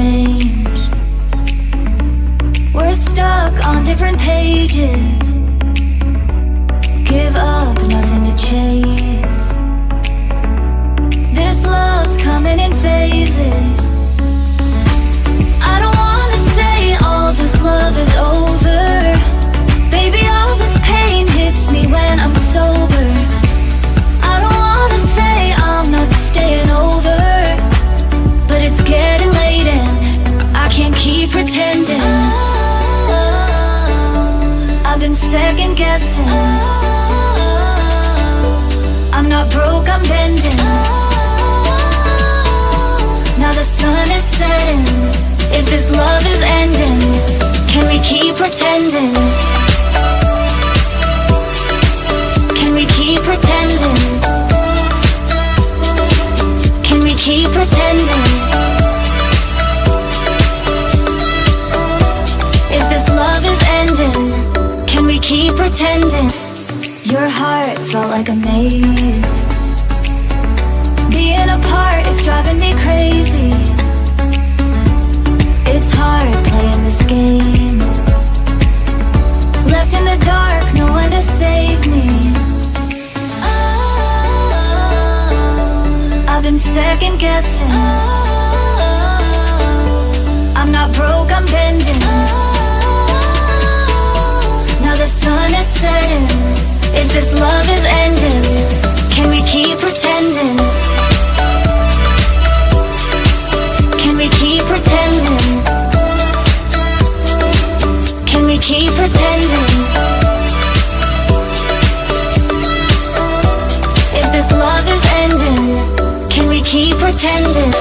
change. We're stuck on different pages. Give up, nothing to chase. This love's coming in phases. I don't wanna say all this love is over. Baby, all this pain hits me when I'm sober. I don't wanna say I'm not staying over, but it's getting late and I can't keep pretending. I've been second guessing. I'm not broke, I'm bending. Now the sun is setting. If this love is ending, can we keep pretending? Can we keep pretending? Can we keep pretending? If this love is ending, can we keep pretending? Your heart felt like a maze. Being apart is driving me crazy. It's hard playing this game. Left in the dark, no one to save me. I've been second guessing. I'm not broke, I'm bending. Now the sun is setting. If this love is ending, can we keep pretending? Can we keep pretending? Can we keep pretending? If this love is ending, can we keep pretending?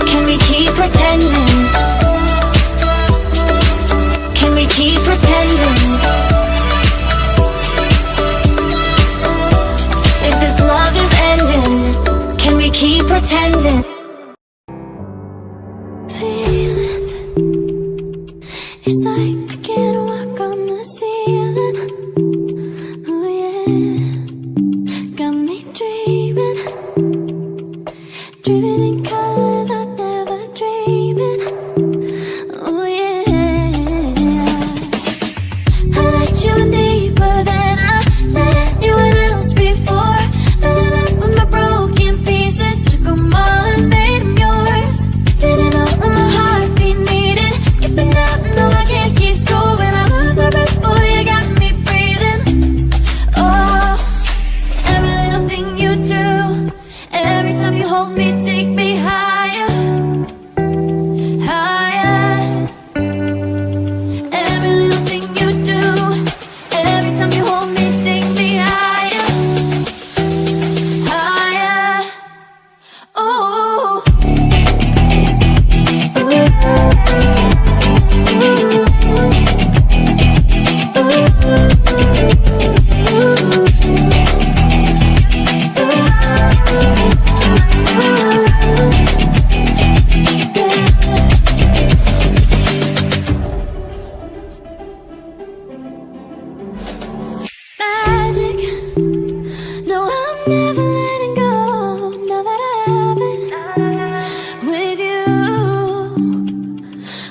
Can we keep pretending? Can we keep pretending? If this love is ending, can we keep pretending? Feelings, it's like I can't walk on the ceiling. Oh yeah, got me dreaming, dreaming in colors I never dreamed in. Oh yeah, I let you in deeper than I let anyone else before. Fell in love with my broken pieces, took them all and made them yours. Didn't know what my heartbeat needed, skipping out, no I can't keep score. When I lose my breath, boy, you got me breathing. Oh, every little thing you do, every time you hold me, take me higher, higher. Every little thing you do, every time you hold me, take me higher, higher. Oh, magic. No, I'm never letting go. Now that I have it with you.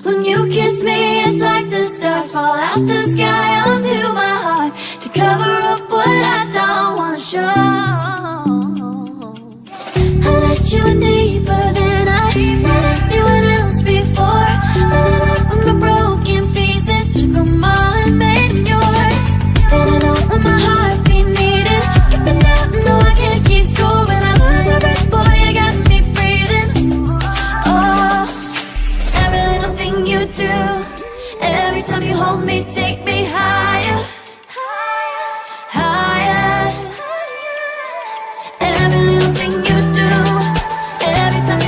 When you kiss me, it's like the stars fall out the sky onto my heart to cover up what I don't wanna show. I let you in deeper than I let anyone else before. Fell in love with my broken pieces, took them all and made them yours. Didn't know what my heartbeat needed, skipping out, no I can't keep score. When I lose my breath, boy, you got me breathing. Oh, every little thing you do, every time you hold me, take me higher, higher. Every little thing you do, every time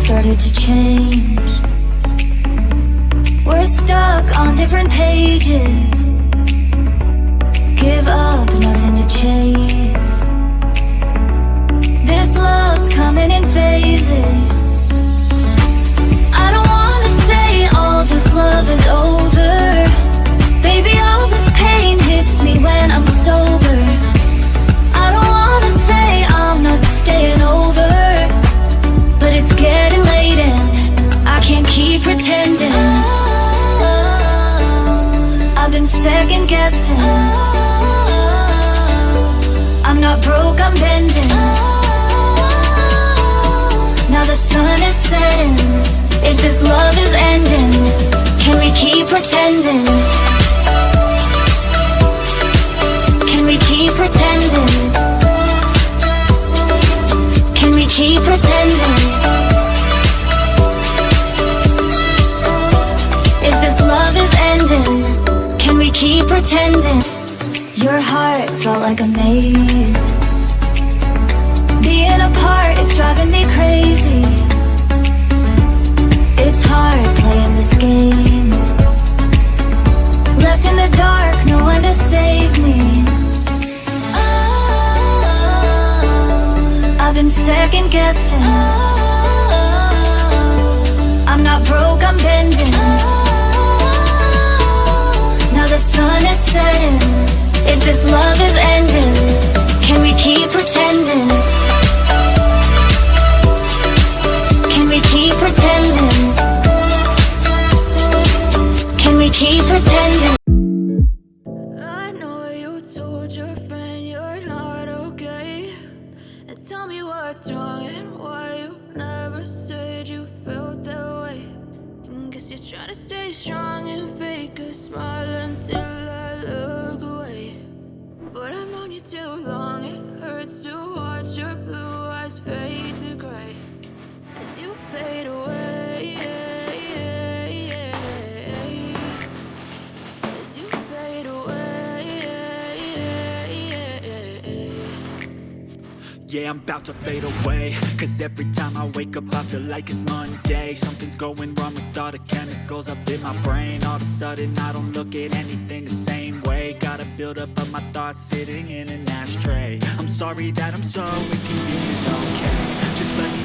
started to change. We're stuck on different pages. Give up, nothing to chase. This love's coming in phases. I don't wanna say all this love is over. Baby, all this pain hits me when I'm sober. I don't wanna say I'm not staying over, but it's getting late and I can't keep pretending. I've been second guessing. I'm not broke, I'm bending. Now the sun is setting. If this love is ending, can we keep pretending? Can we keep pretending? Can we keep pretending? If this love is ending, can we keep pretending? Your heart felt like a maze. Being apart is driving me crazy. It's hard playing this game. Left in the dark, no one to save me. I've been second guessing. I'm not broke, I'm bending. Now the sun is setting. If this love is ending, can we keep pretending? Can we keep pretending? Can we keep pretending? I know you told your friend you're not okay, and tell me what's wrong and why you never said you felt that way. And guess you're trying to stay strong and fake a smile until I look away. But I've known you too long, it hurts to watch your blue eyes fade to gray as you fade away. As you fade away. Yeah, I'm about to fade away, cause every time I wake up I feel like it's Monday. Something's going wrong with all the chemicals up in my brain. All of a sudden I don't look at anything the same way. Gotta build up of my thoughts sitting in an ashtray. I'm sorry that I'm so inconvenient, okay? Just let me